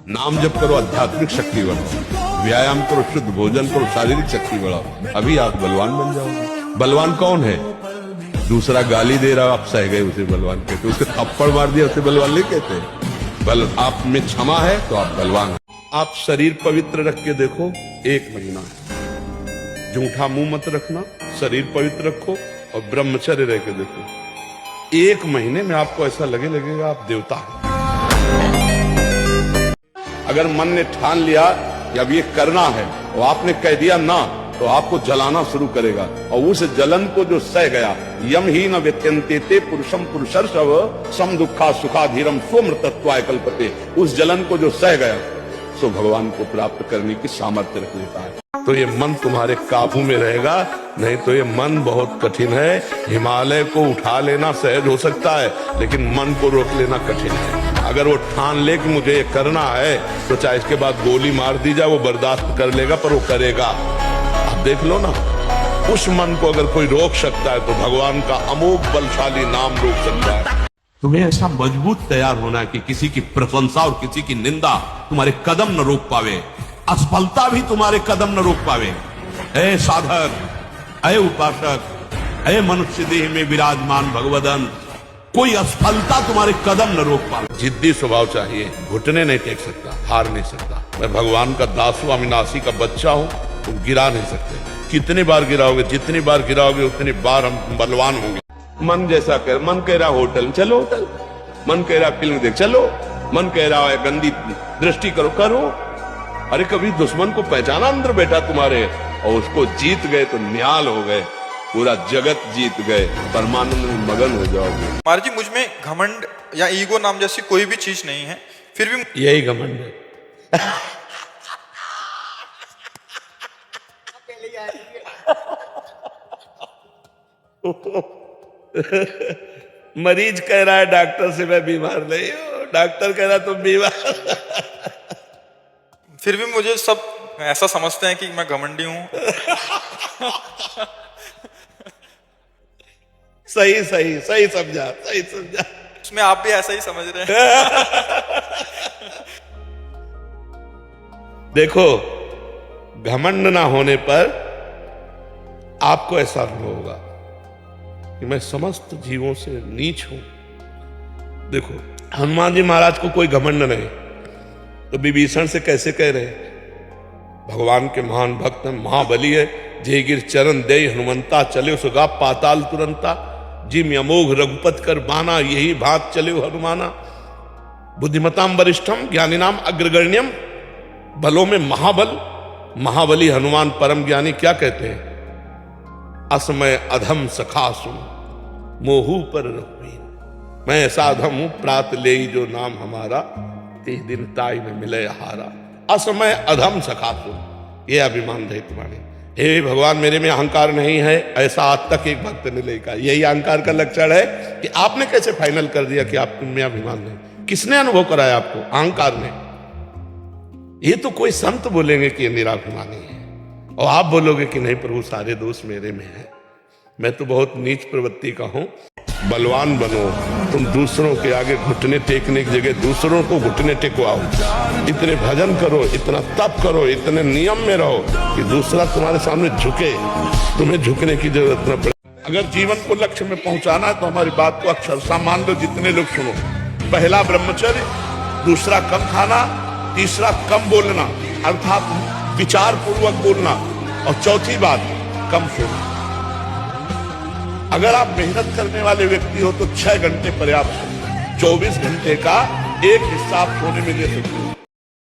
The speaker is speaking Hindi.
नाम जप करो, आध्यात्मिक शक्ति बढ़ाओ, व्यायाम करो, शुद्ध भोजन करो, शारीरिक शक्ति बढ़ाओ, अभी आप बलवान बन जाओगे। बलवान कौन है? दूसरा गाली दे रहा, आप सह गए उसे बलवान कहते, उसके थप्पड़ मार दिया उसे बलवान नहीं कहते। बल आप में क्षमा है तो आप बलवान हैं। आप शरीर पवित्र रख के देखो, 1 महीना जूठा मुंह मत रखना, शरीर पवित्र रखो और ब्रह्मचर्य रह के देखो, 1 महीने में आपको ऐसा लगेगा आप देवता हैं। अगर मन ने ठान लिया कि अब ये करना है और आपने कह दिया ना, तो आपको जलाना शुरू करेगा, और उस जलन को जो सह गया, यम ही न व्यत्यंते ते पुरुषम पुरुषर्षव सम दुखा सुखाधीरम स्वमृतत्वाय कल्पते, उस जलन को जो सह गया सो भगवान को प्राप्त करने की सामर्थ्य रख लेता है। तो ये मन तुम्हारे काबू में रहेगा, नहीं तो ये मन बहुत कठिन है। हिमालय को उठा लेना सहज हो सकता है, लेकिन मन को रोक लेना कठिन है। अगर वो ठान ले कि मुझे ये करना है, तो चाहे इसके बाद गोली मार दी जाए वो बर्दाश्त कर लेगा, पर वो करेगा। अब देख लो ना, उस मन को अगर कोई रोक सकता है तो भगवान का अमोघ बलशाली नाम रोक सकता है। तुम्हें ऐसा मजबूत तैयार होना है कि किसी की प्रशंसा और किसी की निंदा तुम्हारे कदम न रोक पावे, असफलता भी तुम्हारे कदम न रोक पावे। ऐ साधक, ऐ उपासक, ऐ मनुष्य देह में विराजमान भगवदन, कोई असफलता तुम्हारे कदम न रोक पावे। जिद्दी स्वभाव चाहिए, घुटने नहीं टेक सकता, हार नहीं सकता। मैं भगवान का दासू अविनाशी का बच्चा हूं, तुम गिरा नहीं सकते। कितनी बार गिराओगे, जितनी बार गिराओगे उतनी बार हम बलवान होंगे। मन जैसा कर, मन कह रहा होटल चलो होटल, मन कह रहा फिल्म देख चलो, मन कह रहा है गंदी दृष्टि करो करो। अरे कभी दुश्मन को पहचाना अंदर बैठा तुम्हारे, और उसको जीत गए तो निहाल हो गए, पूरा जगत जीत गए, परमानंद में मगन हो जाओगे। महाराज जी, मुझ में घमंड या ईगो नाम जैसी कोई भी चीज नहीं है, फिर भी यही घमंड है। मरीज कह रहा है डॉक्टर से मैं बीमार नहीं हूं, डॉक्टर कह रहा तुम बीमार। फिर भी मुझे सब ऐसा समझते हैं कि मैं घमंडी हूं। सही सही सही समझा, सही समझा। उसमें आप भी ऐसा ही समझ रहे हैं। देखो, घमंड ना होने पर आपको ऐसा अनुभव होगा कि मैं समस्त जीवों से नीच हूं। देखो, हनुमान जी महाराज को कोई घमंड नहीं, तो विभीषण से कैसे कह रहे हैं? भगवान के महान भक्त हैं, महाबली है। जय गिर चरण दे हनुमंता, चले सुगा पाताल तुरंता, जिम अमोघ रघुपत कर बाना, यही भात चले हनुमाना। बुद्धिमताम वरिष्ठम ज्ञानीनाम अग्रगण्यम, बलों में महाबल, महाबली हनुमान परम ज्ञानी। क्या कहते हैं? असमय अधम सखासु मोहू पर रघुवीर, मैं ऐसा अधम हूं, प्रात ले जो नाम हमारा, ते दिन ताई में मिले हारा। असमय अधम सखासु, ये अभिमान रहे तुम्हारे। हे भगवान, मेरे में अहंकार नहीं है, ऐसा आज तक एक भक्त ने नहीं कहा। यही अहंकार का लक्षण है कि आपने कैसे फाइनल कर दिया कि आप में अभिमान नहीं? किसने अनुभव कराया आपको? अहंकार ने। ये तो कोई संत बोलेंगे कि ये निराभिमानी है, और आप बोलोगे कि नहीं प्रभु सारे दोष मेरे में है, मैं तो बहुत नीच प्रवृत्ति का हूं। बलवान बनो, तुम दूसरों के आगे घुटने टेकने की जगह दूसरों को घुटने टेकवाओ। इतने भजन करो, इतना तप करो, इतने नियम में रहो कि दूसरा तुम्हारे सामने झुके, तुम्हें झुकने की जरूरत न पड़े। अगर जीवन को लक्ष्य में पहुंचाना है तो हमारी बात को अक्षरशः मान लो। जितने लोग सुनो, पहला ब्रह्मचर्य, दूसरा कम खाना, तीसरा कम बोलना अर्थात विचार पूर्वक बोलना, और चौथी बात कम सोना। अगर आप मेहनत करने वाले व्यक्ति हो तो 6 घंटे पर्याप्त है। 24 घंटे का एक हिस्सा आप सोने में दे सकते हो।